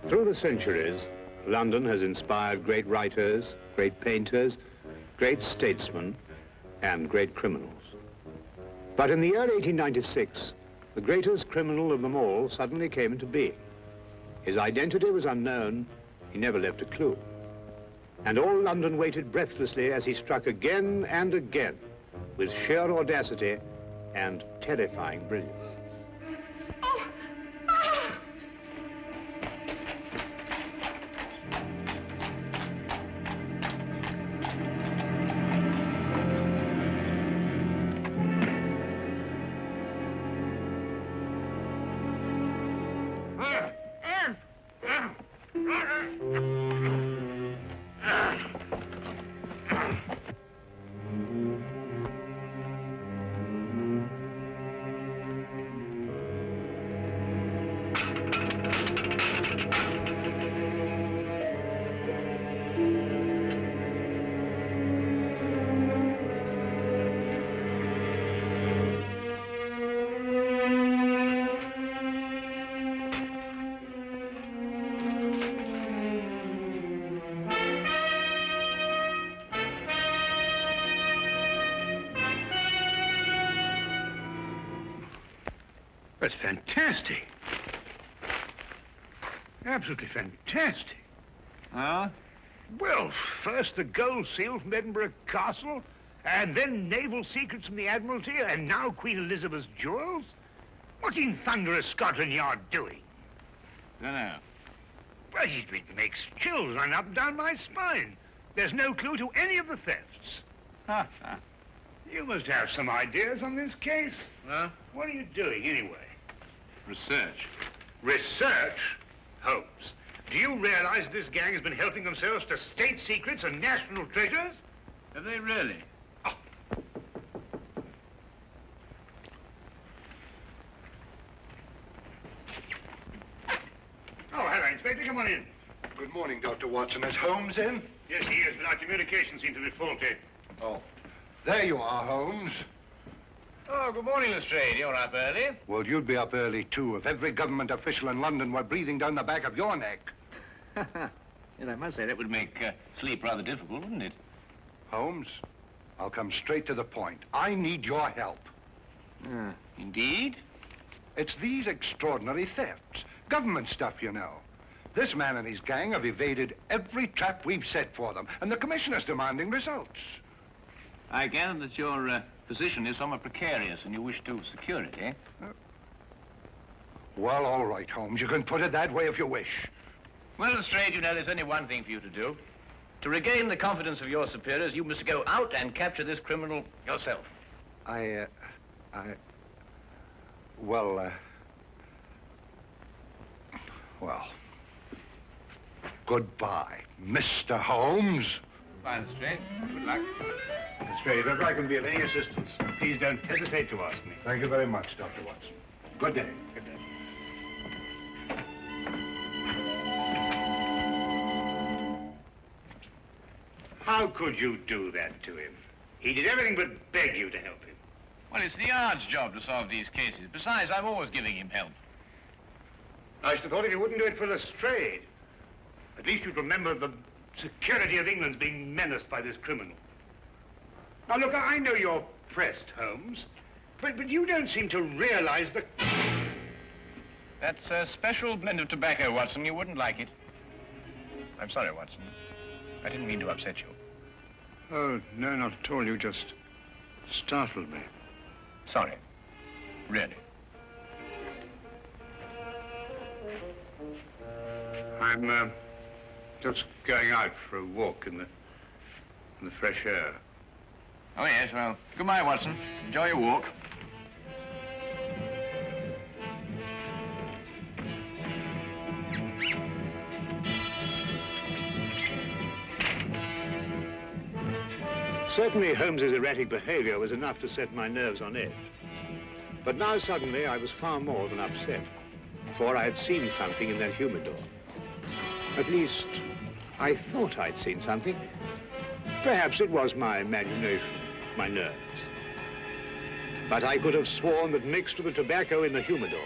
Through the centuries, London has inspired great writers, great painters, great statesmen, and great criminals. But in the year 1896, the greatest criminal of them all suddenly came into being. His identity was unknown. He never left a clue. And all London waited breathlessly as he struck again and again with sheer audacity and terrifying brilliance. That's fantastic. Absolutely fantastic. Huh? Well, first the gold seal from Edinburgh Castle, and then naval secrets from the Admiralty, and now Queen Elizabeth's jewels. What in thunder is Scotland Yard doing? Dunno. Well, it makes chills run up and down my spine. There's no clue to any of the thefts. You must have some ideas on this case. Huh? What are you doing, anyway? Research. Research? Holmes, do you realize this gang has been helping themselves to state secrets and national treasures? Have they really? Oh. Oh, hello, Inspector. Come on in. Good morning, Dr. Watson. Is Holmes in? Yes, he is, but our communications seem to be faulty. Oh. There you are, Holmes. Oh, good morning, Lestrade. You're up early. Well, you'd be up early, too, if every government official in London were breathing down the back of your neck. Yes, I must say, that would make sleep rather difficult, wouldn't it? Holmes, I'll come straight to the point. I need your help. Indeed? It's these extraordinary thefts. Government stuff, you know. This man and his gang have evaded every trap we've set for them, and the commissioner's demanding results. I gather that your position is somewhat precarious and you wish to secure it, eh? Well, all right, Holmes. You can put it that way if you wish. Well, Lestrade, you know, there's only one thing for you to do. To regain the confidence of your superiors, you must go out and capture this criminal yourself. Well, goodbye, Mr. Holmes. Fine, Lestrade. Good luck. Lestrade, if I can be of any assistance, please don't hesitate to ask me. Thank you very much, Dr. Watson. Good day. Good day. How could you do that to him? He did everything but beg you to help him. Well, it's the Yard's job to solve these cases. Besides, I'm always giving him help. I should have thought if you wouldn't do it for Lestrade, at least you'd remember the security of England's being menaced by this criminal. Now, look, I know you're pressed, Holmes, but you don't seem to realize the... That's a special blend of tobacco, Watson. You wouldn't like it. I'm sorry, Watson. I didn't mean to upset you. Oh, no, not at all. You just startled me. Sorry. Really. I'm just going out for a walk in the fresh air. Oh, yes, well, goodbye, Watson. Enjoy your walk. Certainly, Holmes's erratic behavior was enough to set my nerves on edge. But now, suddenly, I was far more than upset, for I had seen something in that humidor. At least, I thought I'd seen something. Perhaps it was my imagination, my nerves. But I could have sworn that mixed with the tobacco in the humidor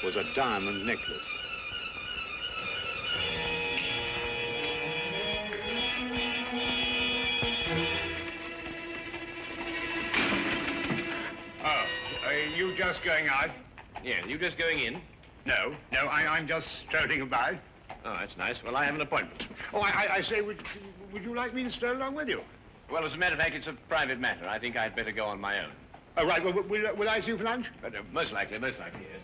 was a diamond necklace. Oh, are you just going out? Yeah, you just going in? No, I'm just strolling about. Oh, that's nice. Well, I have an appointment. Oh, I say, would you like me to stroll along with you? Well, as a matter of fact, it's a private matter. I think I'd better go on my own. Oh, right. Well, will I see you for lunch? Most likely, yes.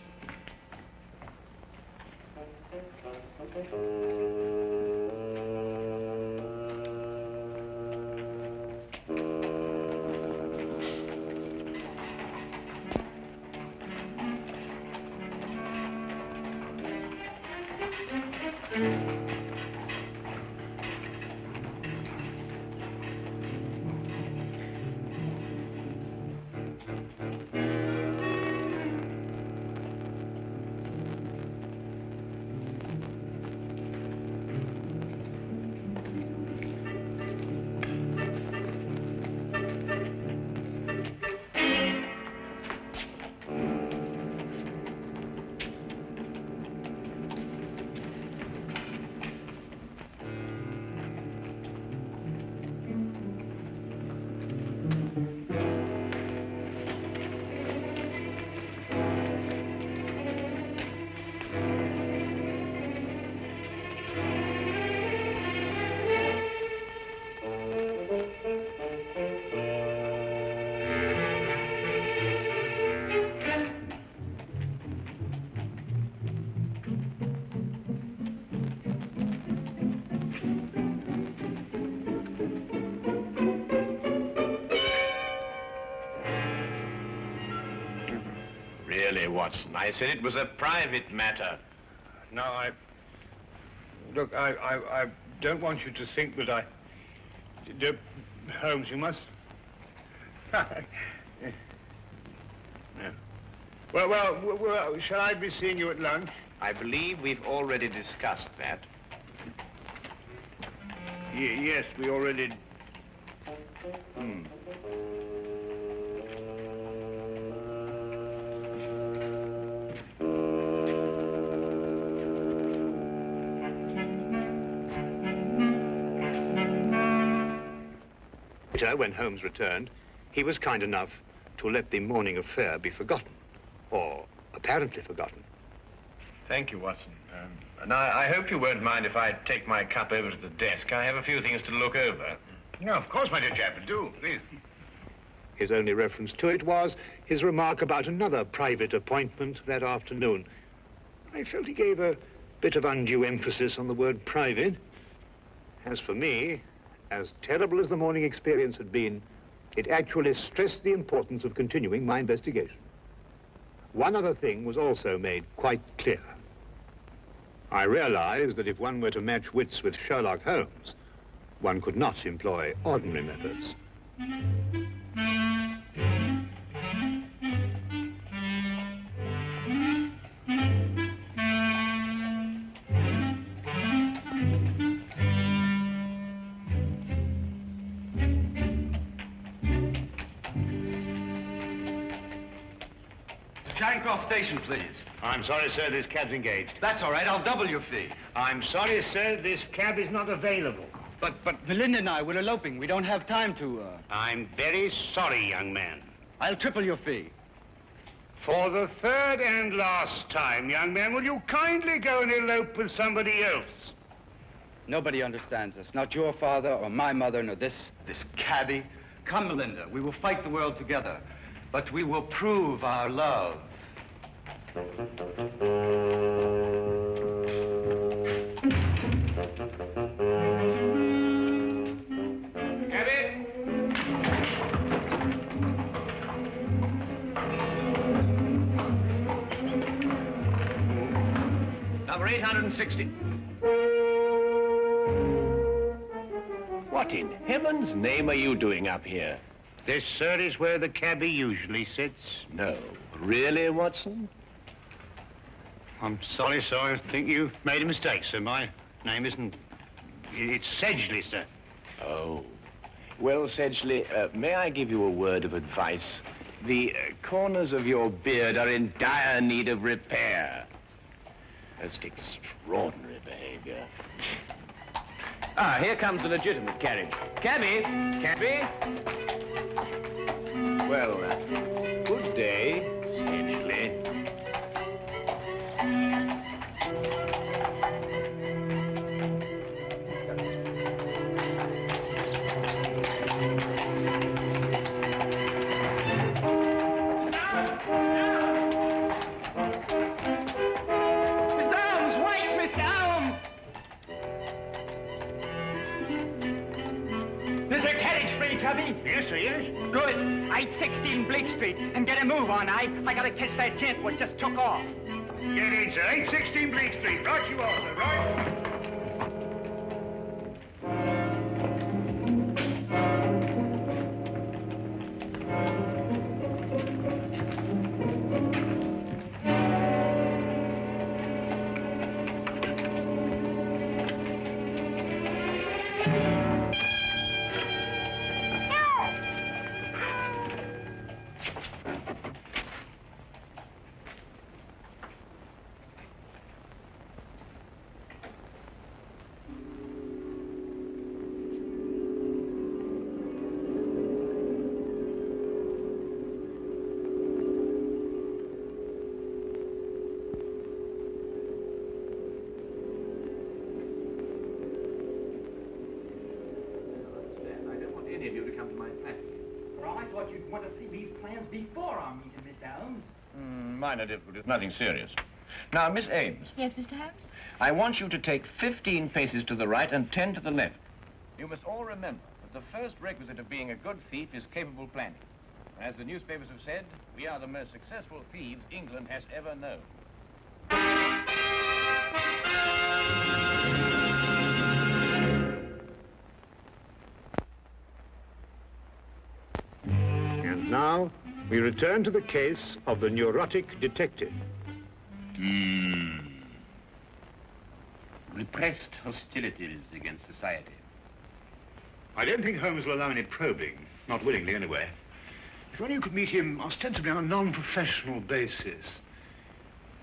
Really, Watson, I said it was a private matter. No, Look, I don't want you to think that Holmes, you must... No. Well, shall I be seeing you at lunch? I believe we've already discussed that. Yes, we already... When Holmes returned, he was kind enough to let the morning affair be forgotten, or apparently forgotten. Thank you, Watson. And I hope you won't mind if I take my cup over to the desk. I have a few things to look over. No, of course, my dear chap, do, please. His only reference to it was his remark about another private appointment that afternoon. I felt he gave a bit of undue emphasis on the word private. As for me, as terrible as the morning experience had been, it actually stressed the importance of continuing my investigation. One other thing was also made quite clear. I realized that if one were to match wits with Sherlock Holmes, one could not employ ordinary methods. Charing Cross Station, please. I'm sorry, sir, this cab's engaged. That's all right. I'll double your fee. I'm sorry, sir, this cab is not available. But Melinda and I, we're eloping. We don't have time to, I'm very sorry, young man. I'll triple your fee. For the third and last time, young man, will you kindly go and elope with somebody else? Nobody understands us. Not your father or my mother, nor this cabbie. Come, Melinda. We will fight the world together. But we will prove our love. Cabby? Number 860. What in heaven's name are you doing up here? This, sir, is where the cabbie usually sits. No. Really, Watson? I'm sorry, sir. I think you've made a mistake, sir. My name isn't... It's Sedgley, sir. Oh. Well, Sedgley, may I give you a word of advice? The corners of your beard are in dire need of repair. Most extraordinary behavior. Ah, here comes the legitimate carriage. Cabby! Cabby! Well, good day, Sedgley. Yes, sir, yes. Good. I'd 16 Bleak Street and get a move on. I gotta catch that gent what just took off. Get in, sir. 816 Bleak Street. Right you are, sir. Right. Minor difficulties, nothing serious. Now, Miss Ames. Yes, Mr. Holmes? I want you to take 15 paces to the right and 10 to the left. You must all remember that the first requisite of being a good thief is capable planning. As the newspapers have said, we are the most successful thieves England has ever known. And now, we return to the case of the Neurotic Detective. Repressed hostilities against society. I don't think Holmes will allow any probing. Not willingly, anyway. If only you could meet him ostensibly on a non-professional basis.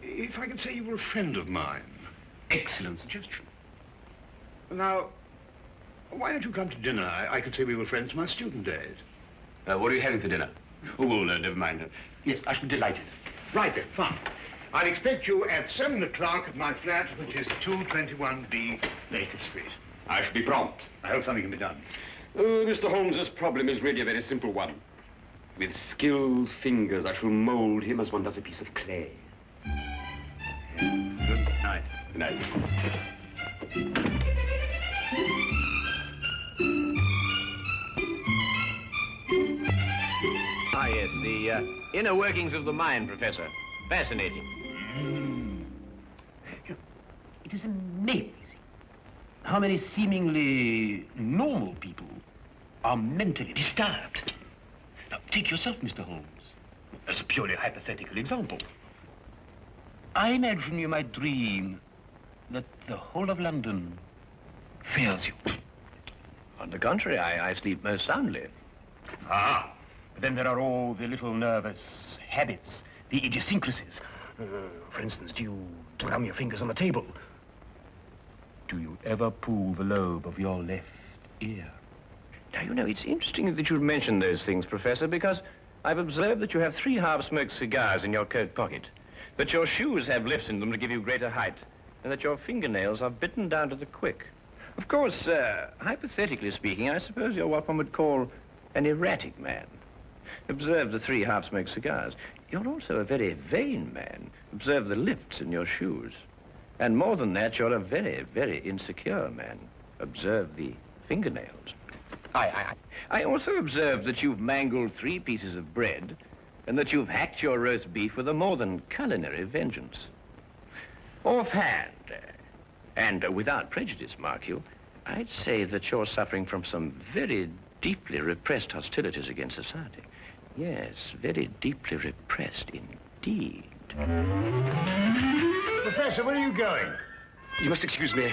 If I could say you were a friend of mine. Excellent suggestion. Now, why don't you come to dinner? I could say we were friends from my student days. What are you having for dinner? Oh, well, never mind. Yes, I should be delighted. Right then, fine. I'll expect you at 7 o'clock at my flat, which is 221B Baker Street. I shall be prompt. I hope something can be done. Mr. Holmes's problem is really a very simple one. With skilled fingers, I shall mold him as one does a piece of clay. Good night. Good night. Ah, yes, the inner workings of the mind, Professor. Fascinating. It is amazing how many seemingly normal people are mentally disturbed. Now, take yourself, Mr. Holmes, as a purely hypothetical example. I imagine you might dream that the whole of London fails you. On the contrary, I sleep most soundly. Ah, but then there are all the little nervous habits, the idiosyncrasies. For instance, do you drum your fingers on the table? Do you ever pull the lobe of your left ear? Now, you know, it's interesting that you mention those things, Professor, because I've observed that you have 3 half-smoked cigars in your coat pocket, that your shoes have lifts in them to give you greater height, and that your fingernails are bitten down to the quick. Of course, hypothetically speaking, I suppose you're what one would call an erratic man. Observe the 3 half-smoked cigars. You're also a very vain man. Observe the lifts in your shoes. And more than that, you're a very, very insecure man. Observe the fingernails. I also observed that you've mangled 3 pieces of bread and that you've hacked your roast beef with a more than culinary vengeance. Offhand, and without prejudice, mark you, I'd say that you're suffering from some very deeply repressed hostilities against society. Yes, very deeply repressed indeed. Professor, where are you going? You must excuse me.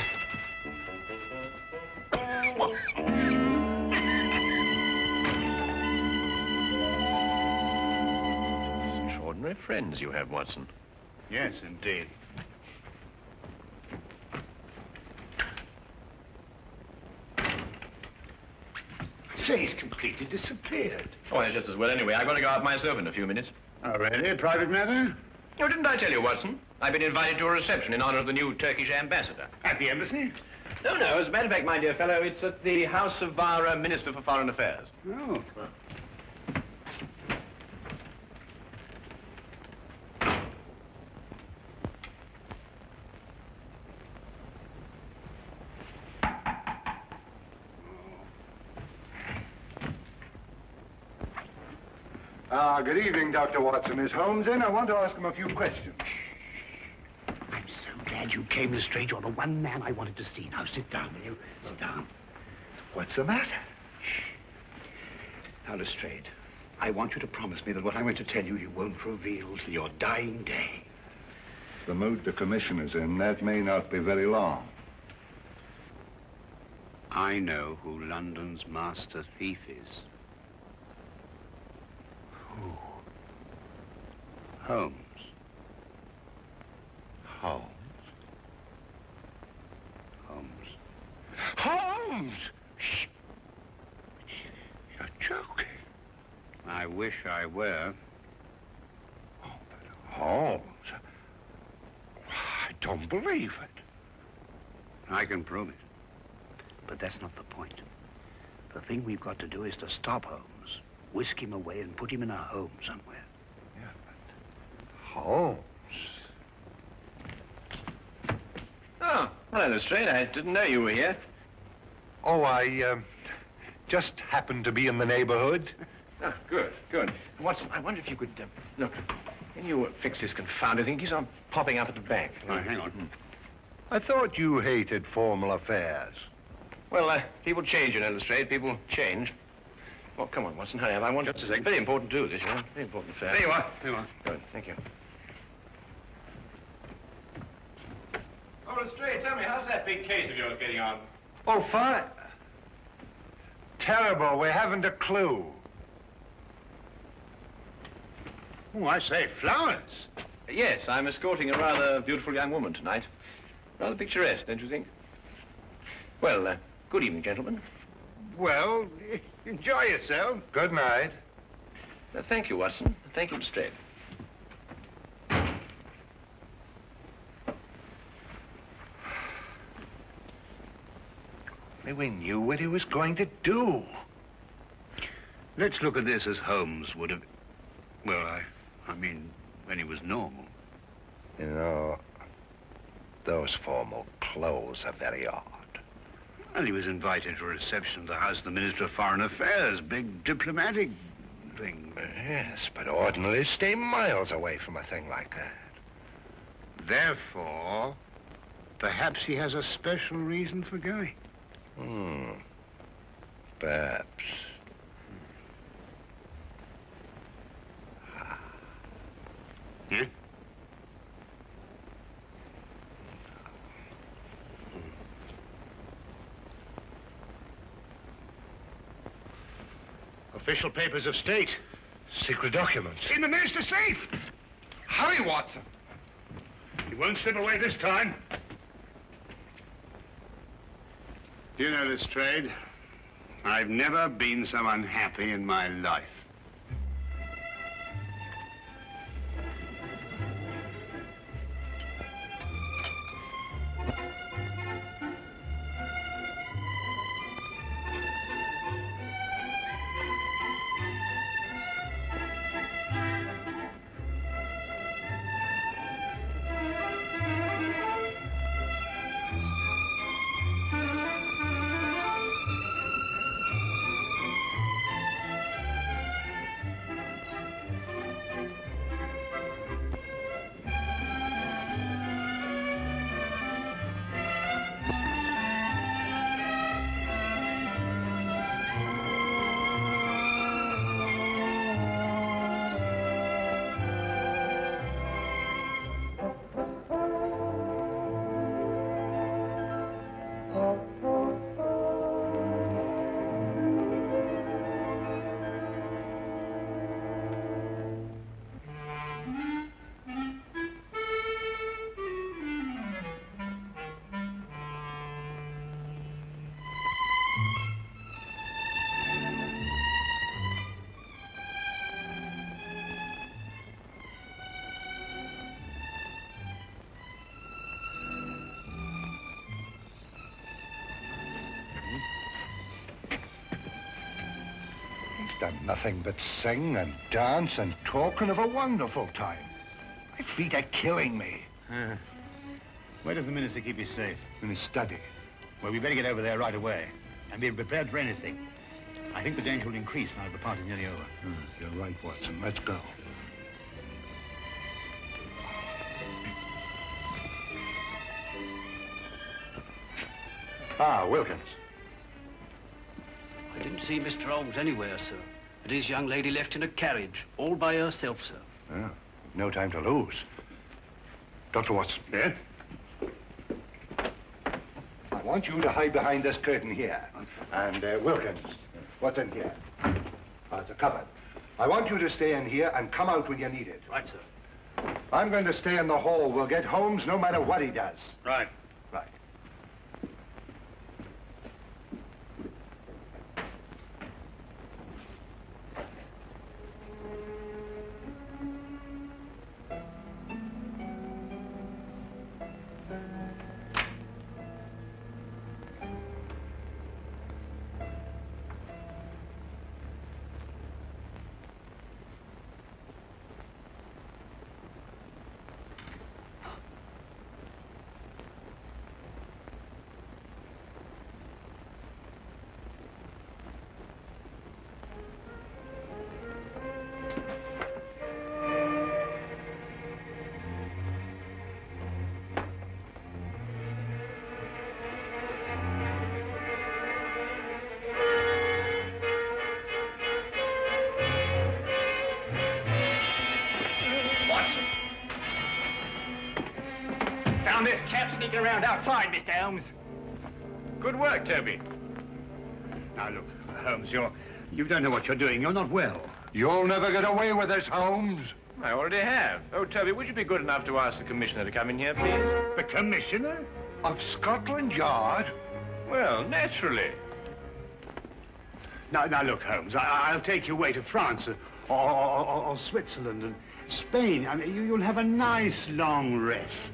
Extraordinary friends you have, Watson. Yes, indeed. say he's completely disappeared. Oh, it's just as well anyway. I'm going to go out myself in a few minutes. Oh, really? A private matter? Oh, didn't I tell you, Watson? I've been invited to a reception in honor of the new Turkish ambassador. At the embassy? No, no. As a matter of fact, my dear fellow, it's at the house of our Minister for Foreign Affairs. Oh. Good evening, Dr. Watson. Is Holmes in? I want to ask him a few questions. I'm so glad you came, Lestrade. You're the one man I wanted to see. Now, sit down, will you? Sit down. What's the matter? Now, Lestrade, I want you to promise me that what I'm going to tell you, you won't reveal till your dying day. The mood the commissioner's in, that may not be very long. I know who London's master thief is. Who? Holmes. Holmes? Holmes. Holmes! Shh. You're joking. I wish I were. Oh, but Holmes? I don't believe it. I can prove it. But that's not the point. The thing we've got to do is to stop Holmes, whisk him away and put him in a home somewhere. Yeah, but Holmes? Oh, hello, Lestrade. I didn't know you were here. Oh, I just happened to be in the neighborhood. Oh, good, good. Watson, I wonder if you could, look, can you fix this confounded thing? It keeps on popping up at the back. All right, hang on. I thought you hated formal affairs. Well, people change, you know, Lestrade. People change. Oh, come on, Watson, hurry up. I want Just a second. Very important to do this, you know. Very important affair. There you are. There you are. Good, thank you. Oh, Lestrade, tell me, how's that big case of yours getting on? Oh, fine. Terrible. We haven't a clue. Oh, I say, flowers. Yes, I'm escorting a rather beautiful young woman tonight. Rather picturesque, don't you think? Well, good evening, gentlemen. Well, enjoy yourself. Good night. Thank you, Watson. Thank you, Lestrade. We knew what he was going to do. Let's look at this as Holmes would have... Well, I mean, when he was normal. You know, those formal clothes are very odd. Well, he was invited to a reception at the house of the Minister of Foreign Affairs. Big diplomatic thing. Yes, but ordinarily stay miles away from a thing like that. Therefore, perhaps he has a special reason for going. Perhaps. Yeah? Official papers of state. Secret documents. In the minister's safe. Hurry, Watson. He won't slip away this time. You know, Lestrade, I've never been so unhappy in my life. done nothing but sing and dance and talk and have a wonderful time. My feet are killing me. Where does the minister keep his safe? In his study. Well, we better get over there right away and be prepared for anything. I think the danger will increase now that the party's nearly over. You're right, Watson. Let's go. Ah, Wilkins. I didn't see Mr. Holmes anywhere, sir. But his young lady left in a carriage, all by herself, sir. Yeah, no time to lose. Dr. Watson. Yeah? I want you to hide behind this curtain here. And, Wilkins, what's in here? It's a cupboard. I want you to stay in here and come out when you need it. Right, sir. I'm going to stay in the hall. We'll get Holmes no matter what he does. Right. Right. Found this chap sneaking around outside, Mr. Holmes. Good work, Toby. Now, look, Holmes, you don't know what you're doing. You're not well. You'll never get away with this, Holmes. I already have. Oh, Toby, would you be good enough to ask the commissioner to come in here, please? The commissioner? Of Scotland Yard? Well, naturally. Now, look, Holmes, I'll take you away to France or Switzerland and Spain. I mean, you'll have a nice long rest.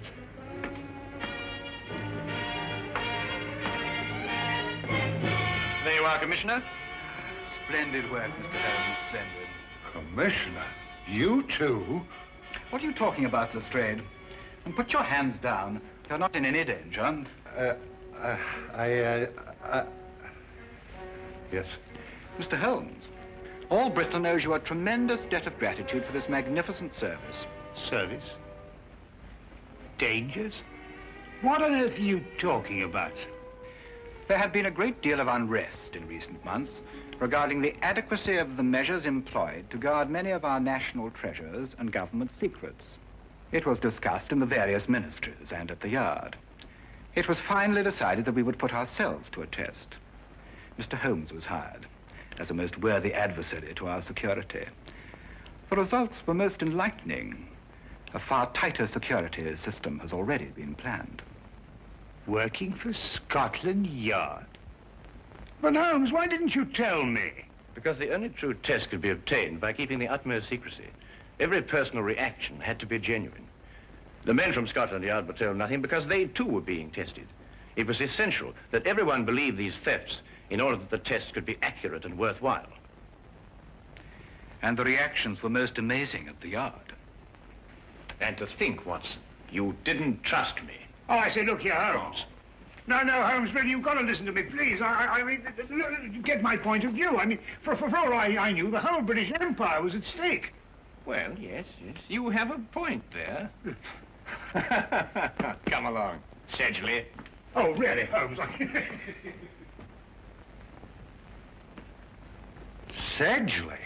There you are, Commissioner. Splendid work, Mr. Holmes, splendid. Commissioner, you too? What are you talking about, Lestrade? And put your hands down. You're not in any danger. Yes. Mr. Holmes, all Bristol knows you a tremendous debt of gratitude for this magnificent service. Service? Dangers? What on earth are you talking about? There had been a great deal of unrest in recent months regarding the adequacy of the measures employed to guard many of our national treasures and government secrets. It was discussed in the various ministries and at the Yard. It was finally decided that we would put ourselves to a test. Mr. Holmes was hired as a most worthy adversary to our security. The results were most enlightening. A far tighter security system has already been planned. Working for Scotland Yard? But Holmes, why didn't you tell me? Because the only true test could be obtained by keeping the utmost secrecy. Every personal reaction had to be genuine. The men from Scotland Yard were told nothing because they too were being tested. It was essential that everyone believe these thefts in order that the test could be accurate and worthwhile. And the reactions were most amazing at the Yard. And to think, Watson, you didn't trust me. Oh, I say, look here, Holmes. No, Holmes, really, you've got to listen to me, please. I mean, get my point of view. I mean, for all I knew, the whole British Empire was at stake. Well, yes, you have a point there. Come along, Sedgley. Oh, really, Holmes? Sedgley?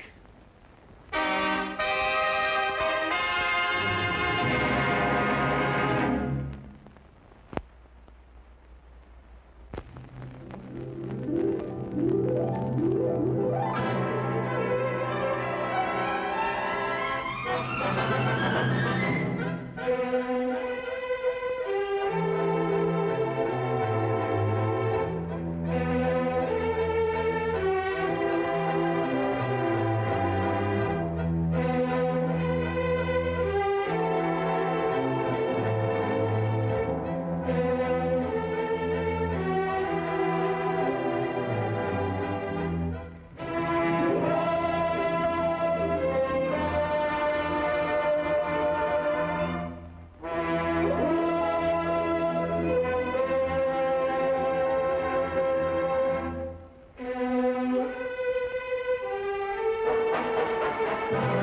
Thank you.